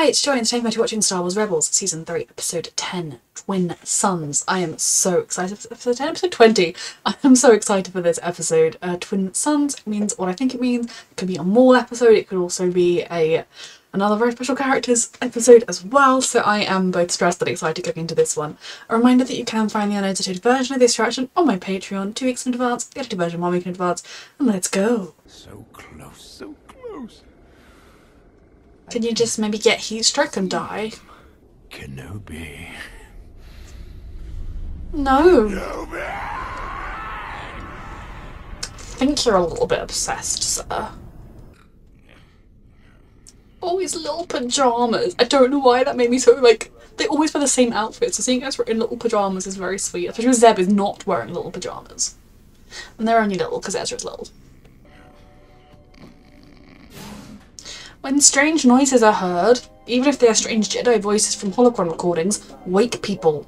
Hi, it's Joy and today I'm watching Star Wars Rebels Season 3, Episode 10, Twin Suns. I am so excited for Episode 10, Episode 20. I am so excited for this episode. Twin Suns means what I think it means. It could be a Maul episode, it could also be another very special characters episode as well, so I am both stressed and excited going into this one. A reminder that you can find the unedited version of this reaction on my Patreon 2 weeks in advance, the edited version 1 week in advance, and let's go! So close, so close. Can you just maybe get heat stroke and die? Kenobi. No. Kenobi! I think you're a little bit obsessed, sir. Oh, his little pyjamas. I don't know why that made me so, like, they always wear the same outfit, so seeing Ezra in little pyjamas is very sweet, especially when Zeb is not wearing little pyjamas. And they're only little because Ezra's little. When strange noises are heard, even if they are strange Jedi voices from hologram recordings, wake people.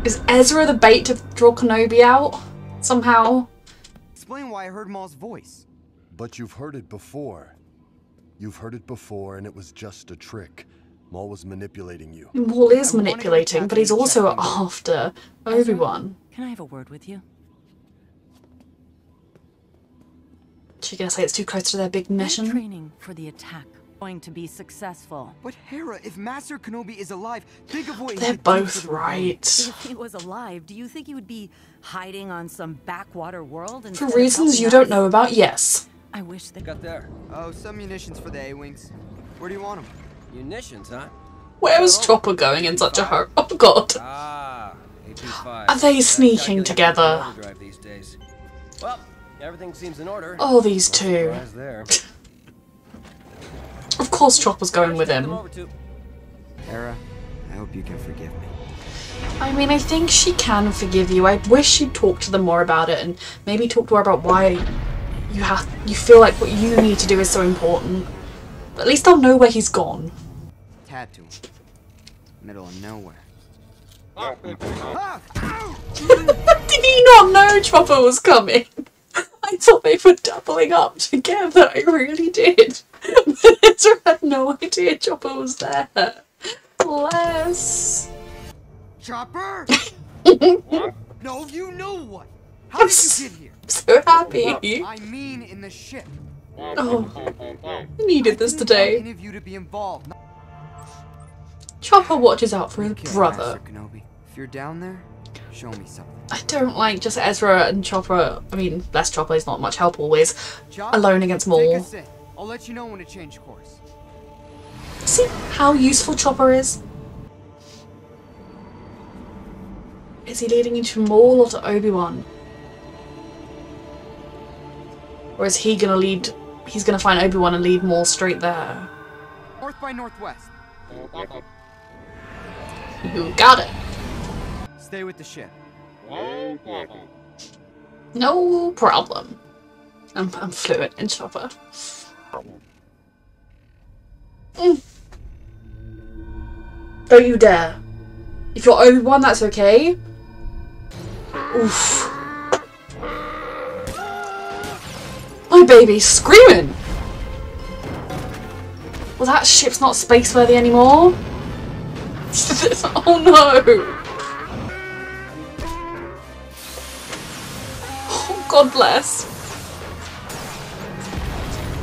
Is Ezra the bait to draw Kenobi out? Somehow? Explain why I heard Maul's voice. But you've heard it before. You've heard it before and it was just a trick. Maul was manipulating you. Maul is manipulating, but he's also after Obi-Wan. Can I have a word with you? She gonna say it's too close to their big mission? Training for the attack. Going to be successful. But Hera, if Master Kenobi is alive, think of what They're he both did for the right. If he was alive, do you think he would be hiding on some backwater world? For reasons you don't know about, yes. I wish that. Got there. Oh, some munitions for the A-Wings. Where do you want them? Munitions, huh? Where was Chopper going in such a hurry? Oh god. Ah, AP5. Are they sneaking together? These days. Well, everything seems in order. Oh, these two. Surprise there. Of course Chopper's going with him. Hera, I hope you can forgive me. I mean, I think she can forgive you. I wish she'd talk to them more about it and maybe talk to her about why you feel like what you need to do is so important. But at least they'll know where he's gone. Tattoo. Middle of nowhere. Did he not know Chopper was coming? I thought they were doubling up together, I really did. But Ezra had no idea Chopper was there. Bless. Chopper! No, you know what? How I'm did you get here? so happy. I mean in the ship. Oh, I needed this I today. didn't want any of you to be involved. Chopper watches out for his Okay, brother. Master Kenobi. If you're down there, show me something. I don't like just Ezra and Chopper. I mean, less Chopper is not much help always. Chop, Alone against take a Maul. sit. I'll let you know when to change course. See how useful Chopper is? Is he leading you to Maul or to Obi-Wan? Or is he gonna lead... He's gonna find Obi-Wan and lead Maul straight there? North by northwest. You got it. Stay with the ship. No problem. I'm fluent in Chopper. Don't you dare. If you're Obi-Wan, that's okay. Oof. My baby's screaming! Well, that ship's not space-worthy anymore. Oh no! Oh, God bless.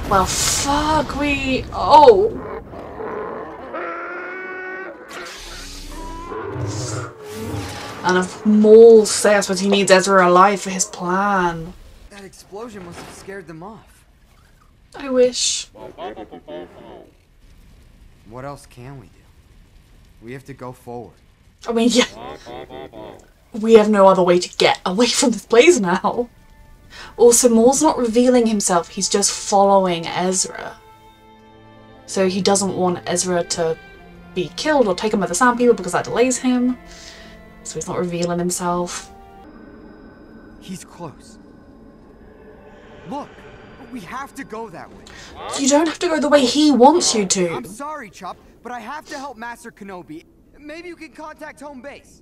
Well, fuck, oh. And if Maul says, I suppose he needs Ezra alive for his plan. That explosion must have scared them off. I wish. What else can we do? We have to go forward. I mean, yeah. We have no other way to get away from this place now. Also, Maul's not revealing himself, he's just following Ezra. So he doesn't want Ezra to be killed or taken by the Sand People because that delays him. So he's not revealing himself. He's close. Look, we have to go that way. You don't have to go the way he wants you to. I'm sorry, Chop, but I have to help Master Kenobi. Maybe you can contact home base.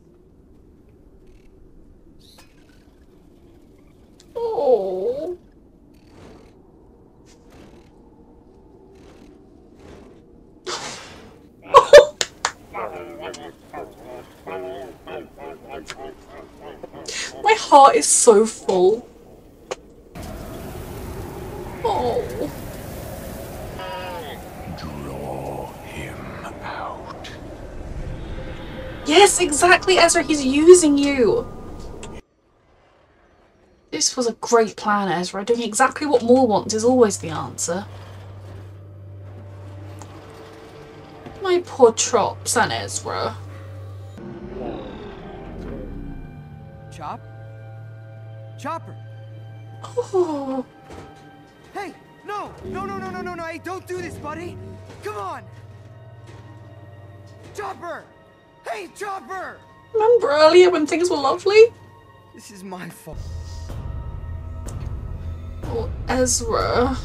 My heart is so full. Oh. Draw him out. Yes, exactly, Ezra. He's using you. This was a great plan, Ezra. Doing exactly what Maul wants is always the answer. My poor Trops and Ezra. Chop? Chopper! Oh. Hey! No! No, no, no, no, no, no! Hey, don't do this, buddy! Come on! Chopper! Hey, Chopper! Remember earlier when things were lovely? This is my fault. Oh, Ezra.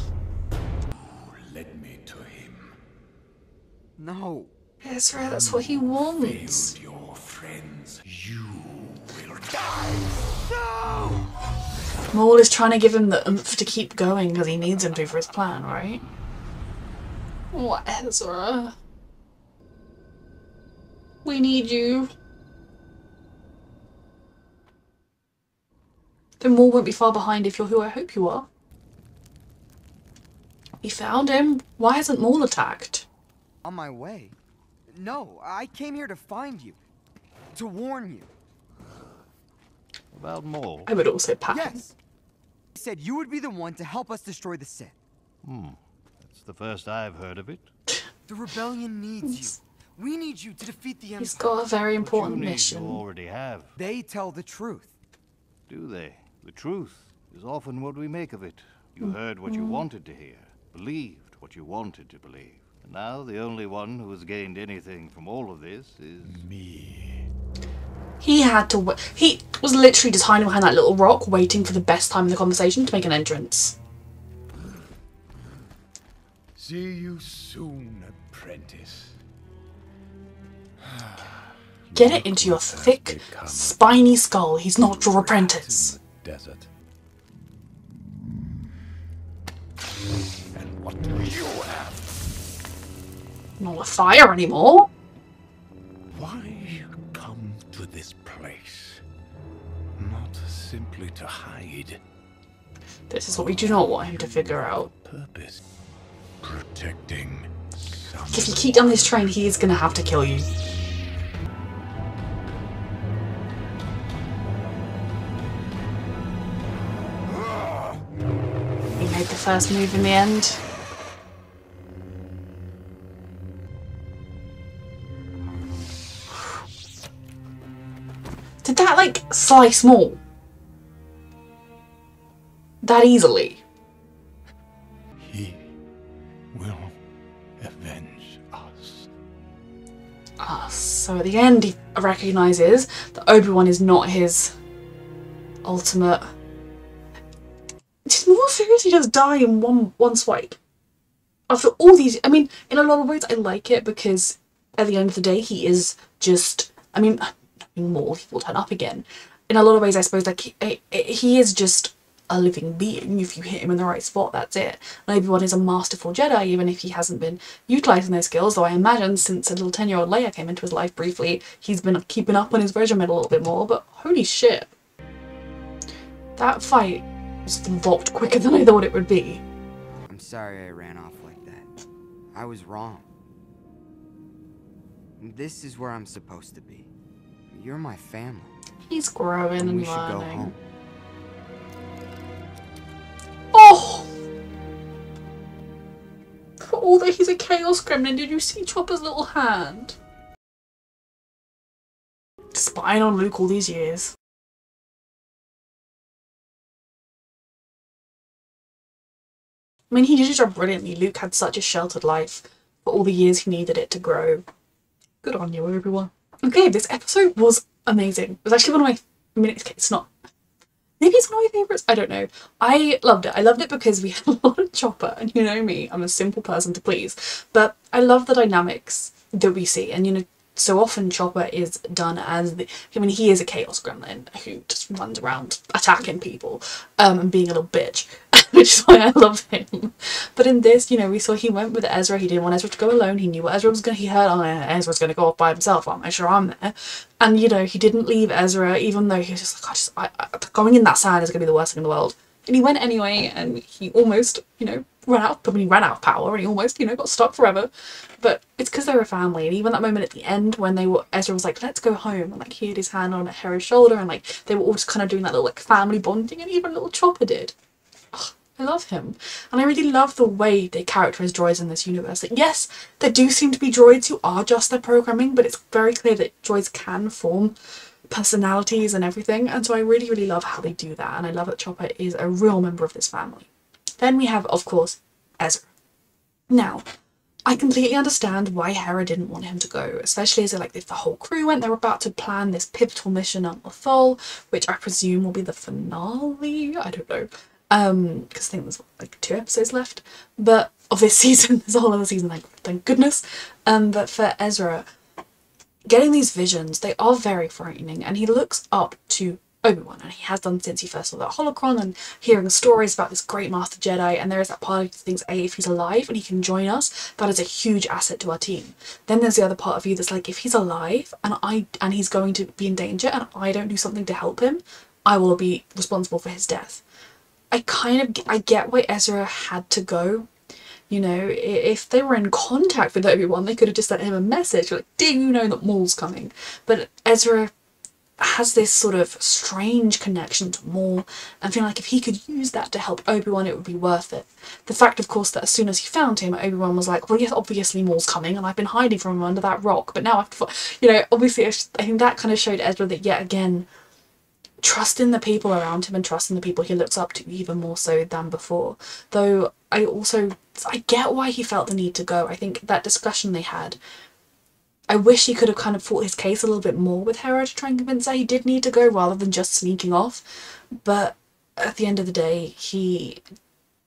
Led me to him. No. Ezra, that's what he wants. Failed your friends. You will die. No! Maul is trying to give him the oomph to keep going because he needs him to for his plan, right? Oh, Ezra. We need you. Then Maul won't be far behind if you're who I hope you are. He found him. Why hasn't Maul attacked? On my way. No, I came here to find you. To warn you. About Maul? I would also pack him. Yes! He said you would be the one to help us destroy the Sith. That's the first I've heard of it. The rebellion needs you. We need you to defeat the Empire. He's got a very What important you need, you mission. already have. They tell the truth. Do they? The truth is often what we make of it. You heard what you wanted to hear, believed what you wanted to believe. And now the only one who has gained anything from all of this is Me. He had to. He was literally just hiding behind that little rock, waiting for the best time in the conversation to make an entrance. See you soon, apprentice. Get it into your thick, spiny skull. He's not your apprentice. Desert. And what do you have? Not a fire anymore. Why come to this place? Not simply to hide. This is what we do not want him to figure out. Purpose. Protecting someone. If you keep down this train, he is going to have to kill you. He made the first move in the end. Did that, like, slice Maul? That easily? He will avenge us. So at the end he recognises that Obi-Wan is not his ultimate. Did Maul seriously just die in one swipe? After all these, I mean, in a lot of ways I like it because at the end of the day he is just, I mean, Maul, he will turn up again. In a lot of ways I suppose like he is just a living being. If you hit him in the right spot, that's it. And Obi-Wan is a masterful Jedi, even if he hasn't been utilising those skills, though I imagine since a little 10-year-old Leia came into his life briefly, he's been keeping up on his regimen a little bit more, but holy shit. That fight was a lot quicker than I thought it would be. I'm sorry I ran off like that. I was wrong. This is where I'm supposed to be. You're my family. He's growing And and we should go learning. home. Oh! Although he's a Chaos Gremlin, did you see Chopper's little hand? Spying on Luke all these years. I mean, he did his job brilliantly. Luke had such a sheltered life for all the years he needed it to grow. Good on you, everyone. Okay, this episode was amazing. It was actually one of my... I mean, it's not... Maybe it's one of my favourites. I don't know. I loved it. I loved it because we had a lot of Chopper. And you know me, I'm a simple person to please. But I love the dynamics that we see. And, you know, so often Chopper is done as the... I mean, he is a Chaos Gremlin who just runs around attacking people and being a little bitch. which is why I love him. But in this, you know, we saw he went with Ezra. He didn't want Ezra to go alone. He knew what Ezra was going to, he heard, oh, yeah, Ezra's going to go off by himself. I'll make sure I'm there. And, you know, he didn't leave Ezra, even though he was just like, going in that sand is going to be the worst thing in the world. And he went anyway, and he almost, you know, ran out of power, and he almost, you know, got stuck forever. But it's because they were a family. And even that moment at the end when Ezra was like, let's go home, and like he had his hand on Hera's shoulder, and like they were all just kind of doing that little like family bonding, and even little Chopper did. Ugh, I love him. And I really love the way they characterize droids in this universe. Like, yes, there do seem to be droids who are just their programming, but it's very clear that droids can form personalities and everything, and so I really, really love how they do that, and I love that Chopper is a real member of this family. Then we have, of course, Ezra. Now, I completely understand why Hera didn't want him to go, especially as like if the whole crew went, they were about to plan this pivotal mission on Lothal, which I presume will be the finale. I don't know, because I think there's like 2 episodes left, but of this season, there's a whole other season, thank goodness. But for Ezra, getting these visions, they are very frightening, and he looks up to Obi-Wan, and he has done since he first saw that holocron, and hearing stories about this great Master Jedi, and there is that part of you that thinks, A, if he's alive and he can join us, that is a huge asset to our team. Then there's the other part of you that's like, if he's alive, and he's going to be in danger, and I don't do something to help him, I will be responsible for his death. I get why Ezra had to go. You know, if they were in contact with Obi-Wan, they could have just sent him a message like, do you know that Maul's coming? But Ezra has this sort of strange connection to Maul, and feeling like if he could use that to help Obi-Wan, it would be worth it. The fact, of course, that as soon as he found him, Obi-Wan was like, well, yes, obviously Maul's coming, and I've been hiding from him under that rock, but now I have to, you know, obviously I think that kind of showed Ezra that, yet again, trust in the people around him and trust in the people he looks up to even more so than before. Though I get why he felt the need to go. I think that discussion they had, I wish he could have kind of fought his case a little bit more with Hera to try and convince her he did need to go rather than just sneaking off. But at the end of the day, he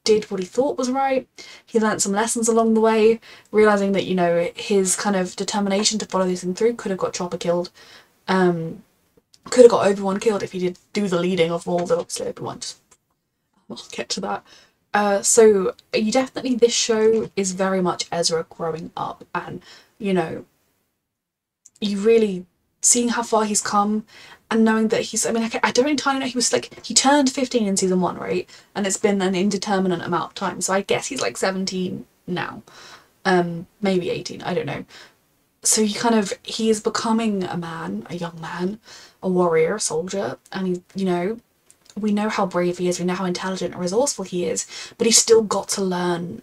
did what he thought was right. He learnt some lessons along the way, realising that, you know, his kind of determination to follow this thing through could have got Chopper killed. Could have got Obi-Wan killed if he did do the leading of Maul, but obviously Obi-Wan just... I'll get to that. So you definitely, this show is very much Ezra growing up, and, you know, you really seeing how far he's come and knowing that he's, I mean, I don't entirely know, he was like, he turned 15 in season 1, right? And it's been an indeterminate amount of time, so I guess he's like 17 now. Maybe 18, I don't know. So he is becoming a man, a young man, a warrior, a soldier, and he, you know, we know how brave he is, we know how intelligent and resourceful he is, but he's still got to learn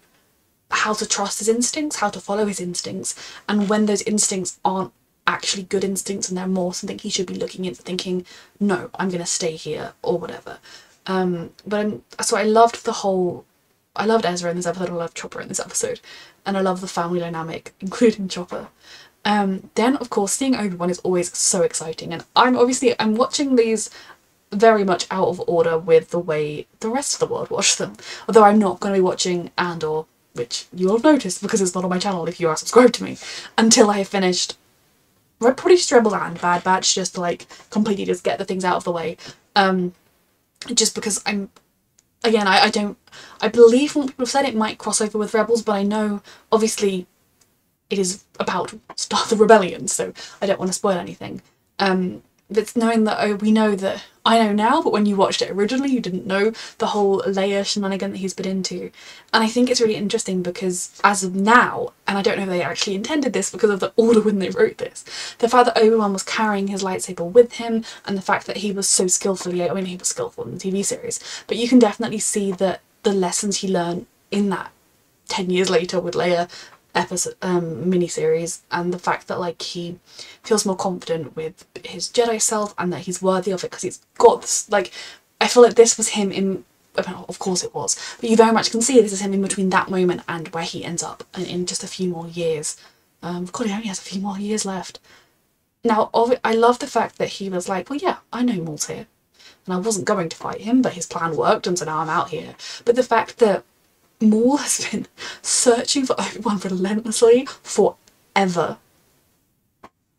how to trust his instincts, how to follow his instincts, and when those instincts aren't actually good instincts and they're more something he should be looking into, thinking, no, I'm going to stay here, or whatever. So I loved Ezra in this episode, I loved Chopper in this episode, and I love the family dynamic, including Chopper. Then, of course, seeing Obi-Wan is always so exciting, and I'm watching these very much out of order with the way the rest of the world watch them. Although I'm not going to be watching Andor, which you'll have noticed because it's not on my channel if you are subscribed to me, until I have finished probably just Rebels and Bad Batch, just to like completely just get the things out of the way. Just because I believe from what people have said it might cross over with Rebels, but I know obviously it is about start the rebellion, so I don't want to spoil anything. But knowing that, we know that, I know now, but when you watched it originally you didn't know the whole Leia shenanigan that he's been into. And I think it's really interesting because as of now, and I don't know if they actually intended this because of the order when they wrote this, the fact that Obi-Wan was carrying his lightsaber with him, and the fact that he was so skillfully, I mean he was skillful in the TV series, but you can definitely see that the lessons he learned in that 10 years later with Leia episode miniseries, and the fact that like he feels more confident with his Jedi self and that he's worthy of it because he's got this, like, I feel like this was him in, of course it was, but you very much can see this is him in between that moment and where he ends up in just a few more years. God, he only has a few more years left. Now I love the fact that he was like, well yeah, I know Maul's here and I wasn't going to fight him, but his plan worked and so now I'm out here. But the fact that Maul has been searching for Obi-Wan relentlessly forever.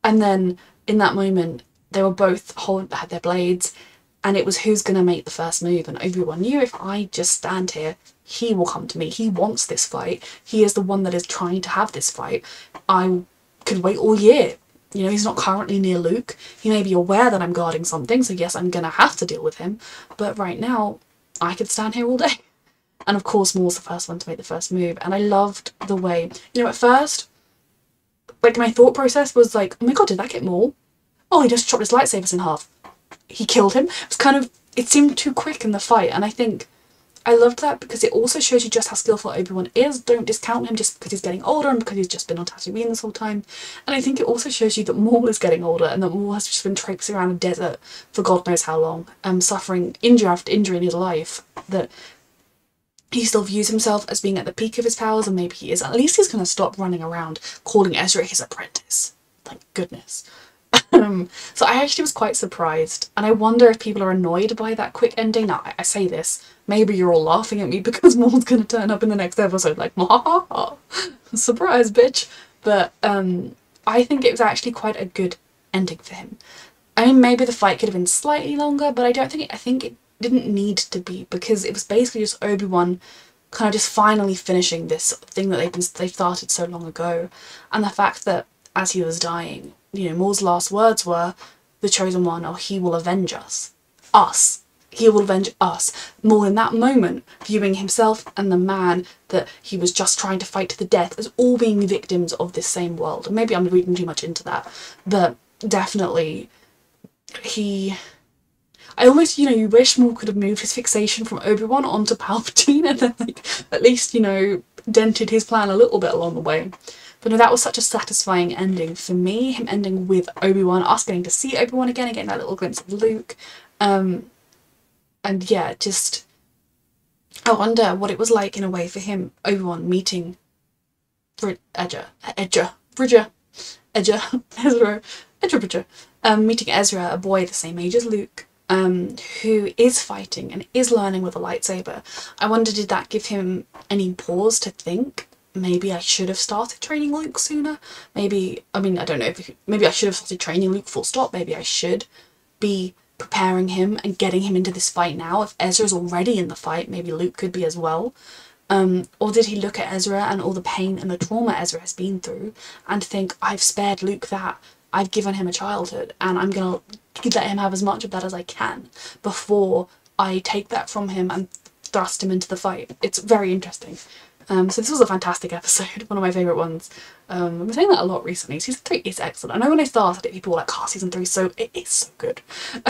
And then in that moment, they were both had their blades, And it was who's going to make the first move, and Obi-Wan knew, if I just stand here, he will come to me. He wants this fight. He is the one that is trying to have this fight. I could wait all year. You know, he's not currently near Luke. He may be aware that I'm guarding something, so yes, I'm going to have to deal with him. But right now, I could stand here all day. And of course, Maul's the first one to make the first move. And I loved the way, you know, at first, like, my thought process was like, oh my god, did that get Maul? Oh, he just chopped his lightsabers in half. He killed him. It was kind of, it seemed too quick in the fight. And I think I loved that because it also shows you just how skillful Obi-Wan is. Don't discount him just because he's getting older and because he's just been on Tatooine this whole time. And I think it also shows you that Maul is getting older and that Maul has just been traipsing around a desert for God knows how long, suffering injury after injury in his life, that he still views himself as being at the peak of his powers, and maybe he is. At least he's going to stop running around calling Ezra his apprentice. Thank goodness. So I actually was quite surprised, and I wonder if people are annoyed by that quick ending. Now, I say this, maybe you're all laughing at me because Maul's going to turn up in the next episode like, ha, surprise, bitch. But I think it was actually quite a good ending for him. I mean, maybe the fight could have been slightly longer, but I think it didn't need to be, because it was basically just Obi-Wan kind of just finally finishing this thing that they've started so long ago. And the fact that as he was dying, you know, Maul's last words were, the Chosen One, or he will avenge us. Us. He will avenge us. Maul in that moment viewing himself and the man that he was just trying to fight to the death as all being victims of this same world. And maybe I'm reading too much into that, but definitely I almost, you know, you wish Maul could have moved his fixation from Obi-Wan onto Palpatine and then, like, at least, you know, dented his plan a little bit along the way. But no, that was such a satisfying ending for me, him ending with Obi-Wan, us getting to see Obi-Wan again and getting that little glimpse of Luke. And yeah, just, I wonder what it was like in a way for him, Obi-Wan meeting Ezra, meeting Ezra, a boy the same age as Luke, who is fighting and is learning with a lightsaber. I wonder, did that give him any pause to think, maybe I should have started training Luke sooner? Maybe, I mean, I don't know, maybe I should have started training Luke full stop. Maybe I should be preparing him and getting him into this fight now. If Ezra's already in the fight, maybe Luke could be as well. Or did he look at Ezra and all the pain and the trauma Ezra has been through and think, I've spared Luke that, I've given him a childhood, and I'm gonna let him have as much of that as I can before I take that from him and thrust him into the fight. It's very interesting. So this was a fantastic episode, one of my favourite ones. I've been saying that a lot recently. Season 3 is excellent. I know when I started it, people were like, oh, Season 3 is so, it is so good.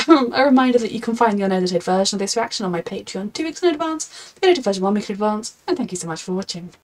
A reminder that you can find the unedited version of this reaction on my Patreon 2 weeks in advance, the edited version 1 week in advance, and thank you so much for watching.